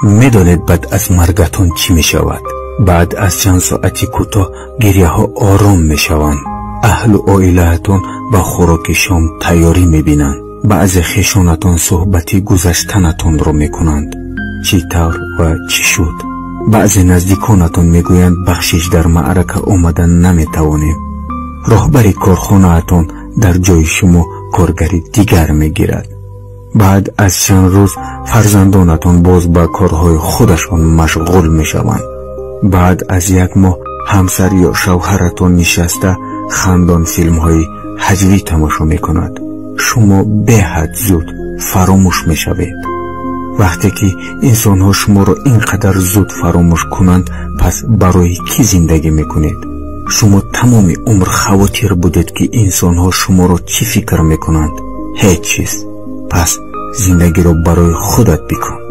میدانید بعد از مرگتون چی می شود؟ بعد از چند ساعتی کوتاه گریه ها آرام می شوند. اهل و عائله‌تون با خوراک شام تیاری می بینند. بعضی خویشانتان صحبتی گذشتنتون رو می کنند. چی طور و چی شد؟ بعضی نزدیکانتان می گویند بخشش در معرکه آمدن نمی توانیم. راهبر کارخانه‌تان در جای شما کارگری دیگر می گیرد. بعد از چند روز فرزندانتان باز با کارهای خودشان مشغول می شوند. بعد از یک ماه همسر یا شوهرتان نشسته خندان فیلم های هجوی تماشا می کند. شما به حد زود فراموش می شوید. وقتی که انسان ها شما را اینقدر زود فراموش کنند، پس برای کی زندگی می کنید؟ شما تمام عمر خواطر بودید که انسان ها شما را چی فکر می کنند؟ هیچ چیز. پس زندگی را برای خودت بکن.